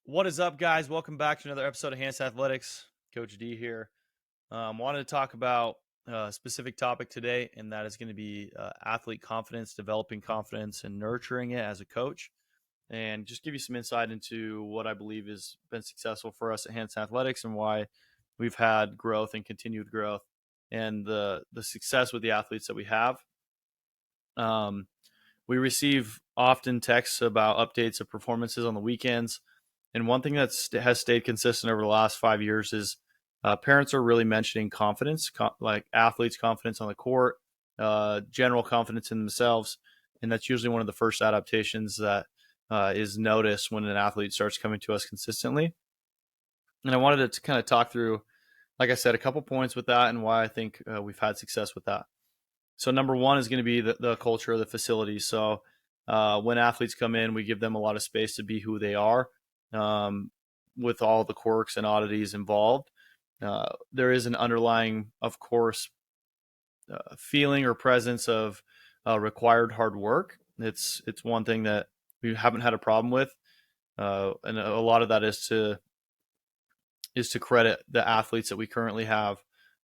What is up, guys? Welcome back to another episode of HansenAthletics. Coach D here. Wanted to talk about a specific topic today, and that is going to be athlete confidence, developing confidence, and nurturing it as a coach, and just give you some insight into what I believe has been successful for us at HansenAthletics and why we've had growth and continued growth, and the success with the athletes that we have. We receive often texts about updates of performances on the weekends. And one thing that has stayed consistent over the last 5 years is parents are really mentioning confidence, like athletes' confidence on the court, general confidence in themselves. And that's usually one of the first adaptations that is noticed when an athlete starts coming to us consistently. And I wanted to kind of talk through, like I said, a couple points with that and why I think we've had success with that. So number one is going to be the culture of the facility. So when athletes come in, we give them a lot of space to be who they are, with all the quirks and oddities involved. There is an underlying, of course, feeling or presence of required hard work. It's one thing that we haven't had a problem with, and a lot of that is to credit the athletes that we currently have,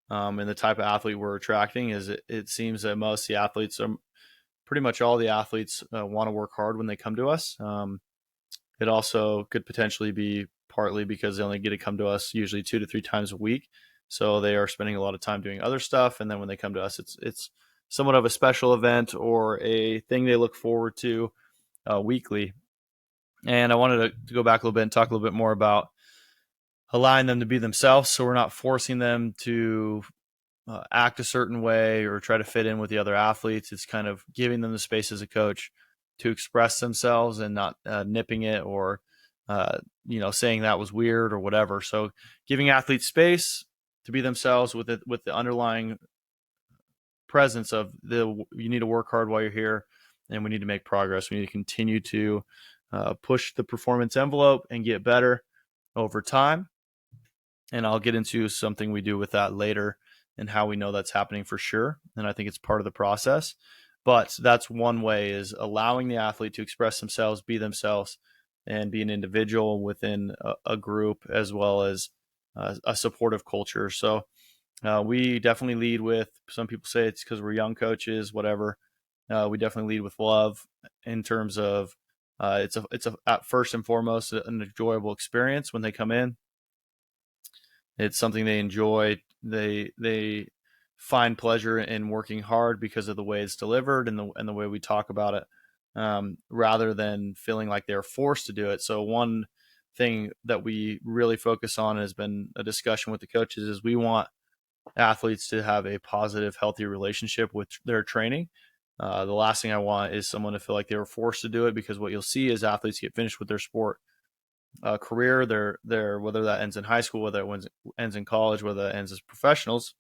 and the type of athlete we're attracting. Is it seems that most of the athletes are pretty much all the athletes want to work hard when they come to us. It also could potentially be partly because they only get to come to us usually 2 to 3 times a week. So they are spending a lot of time doing other stuff. And then when they come to us, it's somewhat of a special event or a thing they look forward to weekly. And I wanted to go back a little bit and talk a little bit more about allowing them to be themselves. So we're not forcing them to act a certain way or try to fit in with the other athletes. It's kind of giving them the space as a coach to express themselves and not nipping it or saying that was weird or whatever. So giving athletes space to be themselves with the underlying presence of you need to work hard while you're here, and we need to make progress. We need to continue to push the performance envelope and get better over time. And I'll get into something we do with that later and how we know that's happening for sure. And I think it's part of the process. But that's one way, is allowing the athlete to express themselves, be themselves, and be an individual within a group, as well as a supportive culture. So we definitely lead with, some people say it's because we're young coaches, whatever. We definitely lead with love in terms of it's at first and foremost an enjoyable experience when they come in. It's something they enjoy. They find pleasure in working hard because of the way it's delivered and the way we talk about it, rather than feeling like they're forced to do it. So one thing that we really focus on has been a discussion with the coaches is we want athletes to have a positive, healthy relationship with their training. The last thing I want is someone to feel like they were forced to do it, because what you'll see is athletes get finished with their sport career, they're whether that ends in high school, whether it ends in college, whether that ends as professionals.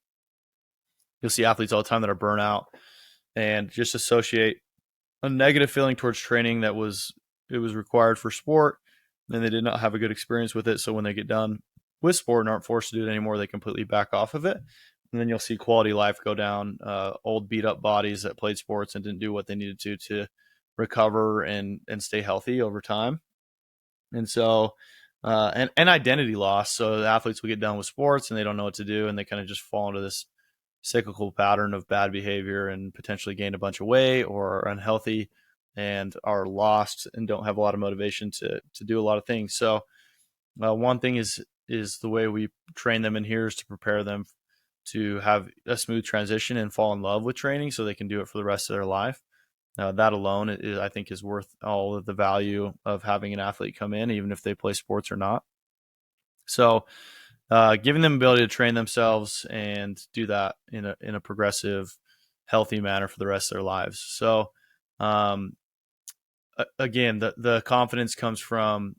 You'll see athletes all the time that are burnt out and just associate a negative feeling towards training that it was required for sport, and they did not have a good experience with it. So when they get done with sport and aren't forced to do it anymore, they completely back off of it. And then you'll see quality life go down, old beat up bodies that played sports and didn't do what they needed to recover and stay healthy over time. And so, and identity loss. So the athletes will get done with sports and they don't know what to do, and they kind of just fall into this cyclical pattern of bad behavior and potentially gain a bunch of weight or are unhealthy and are lost and don't have a lot of motivation to do a lot of things. So one thing is the way we train them in here is to prepare them to have a smooth transition and fall in love with training so they can do it for the rest of their life. That alone, I think, is worth all of the value of having an athlete come in, even if they play sports or not. So giving them the ability to train themselves and do that in a progressive, healthy manner for the rest of their lives. So again, the confidence comes from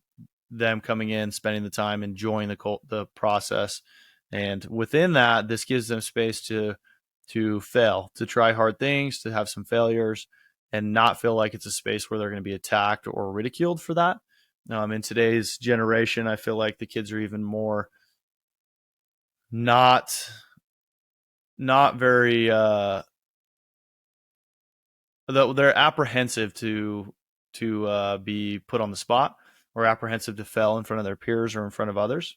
them coming in, spending the time, enjoying the process. And within that, this gives them space to fail, to try hard things, to have some failures, and not feel like it's a space where they're going to be attacked or ridiculed for that. In today's generation, I feel like the kids are even more not very they're apprehensive to be put on the spot. or apprehensive to fail in front of their peers or in front of others.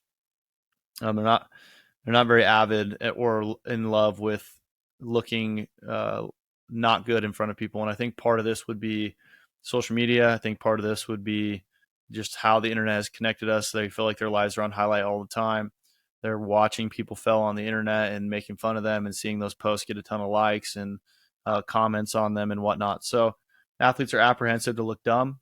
They're not very avid or in love with looking not good in front of people. And I think part of this would be social media. I think part of this would be just how the internet has connected us. They feel like their lives are on highlight all the time. They're watching people fail on the internet and making fun of them and seeing those posts get a ton of likes and comments on them and whatnot. So athletes are apprehensive to look dumb.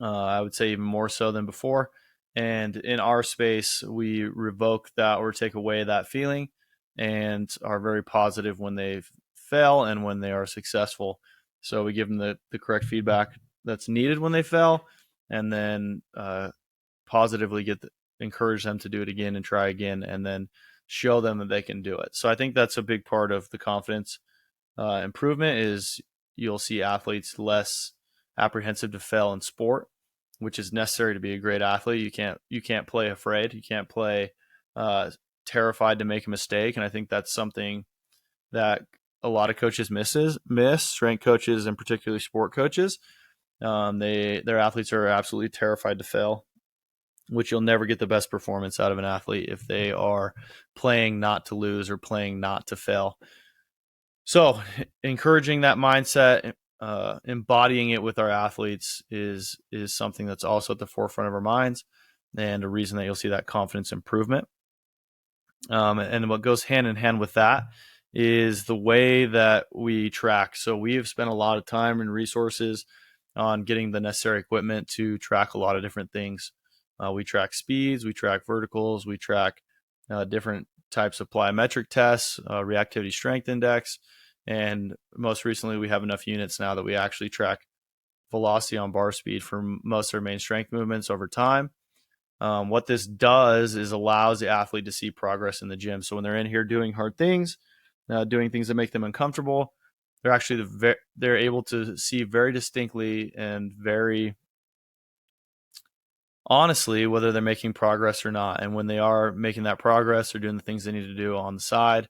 I would say even more so than before. And in our space, we revoke that or take away that feeling and are very positive when they fail and when they are successful. So we give them the correct feedback that's needed when they fail, and then positively encourage them to do it again and try again, and then show them that they can do it. So I think that's a big part of the confidence improvement is you'll see athletes less apprehensive to fail in sport, which is necessary to be a great athlete. You can't play afraid. You can't play terrified to make a mistake. And I think that's something that a lot of coaches miss, strength coaches and particularly sport coaches. Their athletes are absolutely terrified to fail, which you'll never get the best performance out of an athlete if they are playing not to lose or playing not to fail. So encouraging that mindset, embodying it with our athletes is something that's also at the forefront of our minds, and a reason that you'll see that confidence improvement. And what goes hand in hand with that is the way that we track. So we have spent a lot of time and resources on getting the necessary equipment to track a lot of different things. We track speeds, we track verticals, we track different types of plyometric tests, reactivity strength index, and most recently we have enough units now that we actually track velocity on bar speed for most of our main strength movements over time. What this does is allows the athlete to see progress in the gym. So when they're in here doing hard things, doing things that make them uncomfortable, they're actually they're able to see very distinctly and very honestly whether they're making progress or not. And when they are making that progress, they're doing the things they need to do on the side,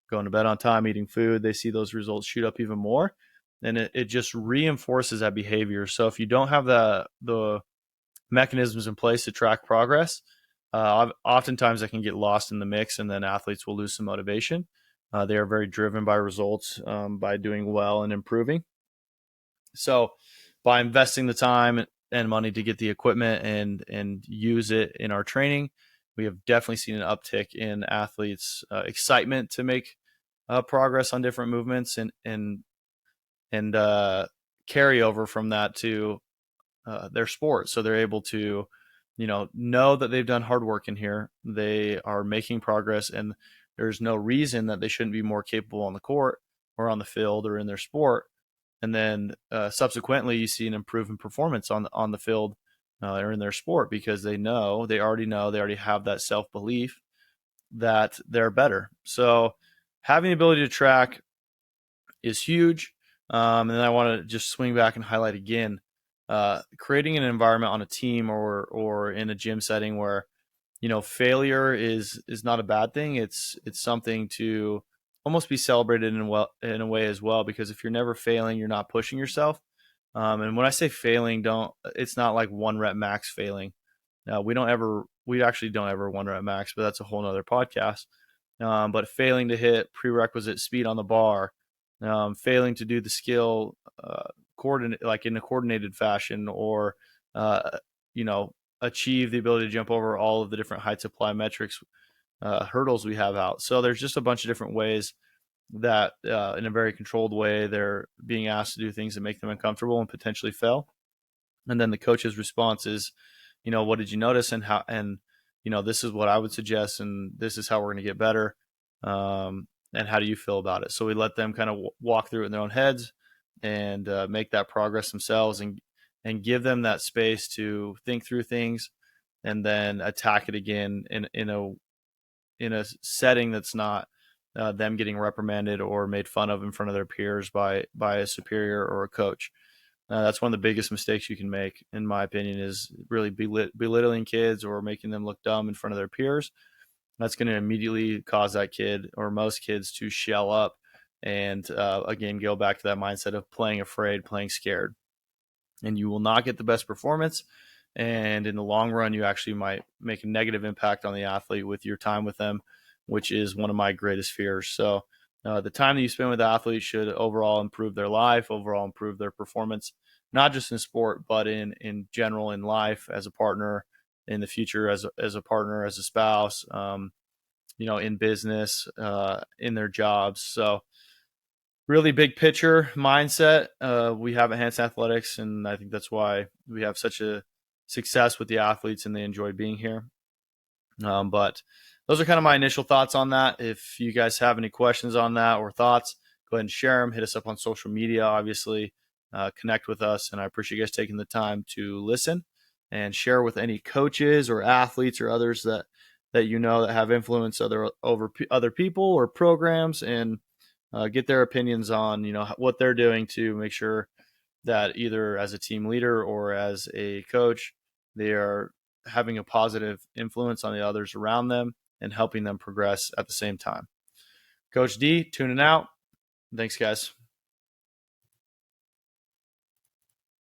going to bed on time, eating food, they see those results shoot up even more. And it just reinforces that behavior. So if you don't have the mechanisms in place to track progress, oftentimes that can get lost in the mix, and then athletes will lose some motivation. They are very driven by results, by doing well and improving. So by investing the time and money to get the equipment and use it in our training, we have definitely seen an uptick in athletes' excitement to make progress on different movements and carry over from that to their sport. So they're able to, know that they've done hard work in here. They are making progress, and there's no reason that they shouldn't be more capable on the court or on the field or in their sport. And then subsequently, you see an improvement performance on the field or in their sport, because they already have that self-belief that they're better. So having the ability to track is huge. And then I want to just swing back and highlight again, creating an environment on a team or in a gym setting where, failure is not a bad thing. It's something to almost be celebrated in a way as well, because if you're never failing, you're not pushing yourself. And when I say failing, it's not like 1 rep max failing. We actually don't ever 1 rep max, but that's a whole nother podcast. But failing to hit prerequisite speed on the bar, failing to do the skill like in a coordinated fashion, or achieve the ability to jump over all of the different heights of plyometrics hurdles we have out. So there's just a bunch of different ways that in a very controlled way, they're being asked to do things that make them uncomfortable and potentially fail. And then the coach's response is, what did you notice, and how, and this is what I would suggest, and this is how we're going to get better. And how do you feel about it? So we let them kind of walk through it in their own heads and make that progress themselves, and give them that space to think through things and then attack it again in a setting that's not them getting reprimanded or made fun of in front of their peers by a superior or a coach. That's one of the biggest mistakes you can make, in my opinion, is really belittling kids or making them look dumb in front of their peers. That's going to immediately cause that kid or most kids to shell up and, again, go back to that mindset of playing afraid, playing scared. And you will not get the best performance and in the long run, you actually might make a negative impact on the athlete with your time with them, which is one of my greatest fears. So the time that you spend with athletes should overall improve their life, overall improve their performance, not just in sport, but in general in life, as a partner, in the future as a partner, as a spouse, in business, in their jobs. So really big picture mindset we have at Hansen Athletics, and I think that's why we have such a success with the athletes and they enjoy being here. But those are kind of my initial thoughts on that. If you guys have any questions on that or thoughts, go ahead and share them. Hit us up on social media, obviously. Connect with us, and I appreciate you guys taking the time to listen and share with any coaches or athletes or others that that have influence over other people or programs, and get their opinions on what they're doing to make sure that either as a team leader or as a coach, they are having a positive influence on the others around them and helping them progress at the same time. Coach D, tuning out. Thanks, guys.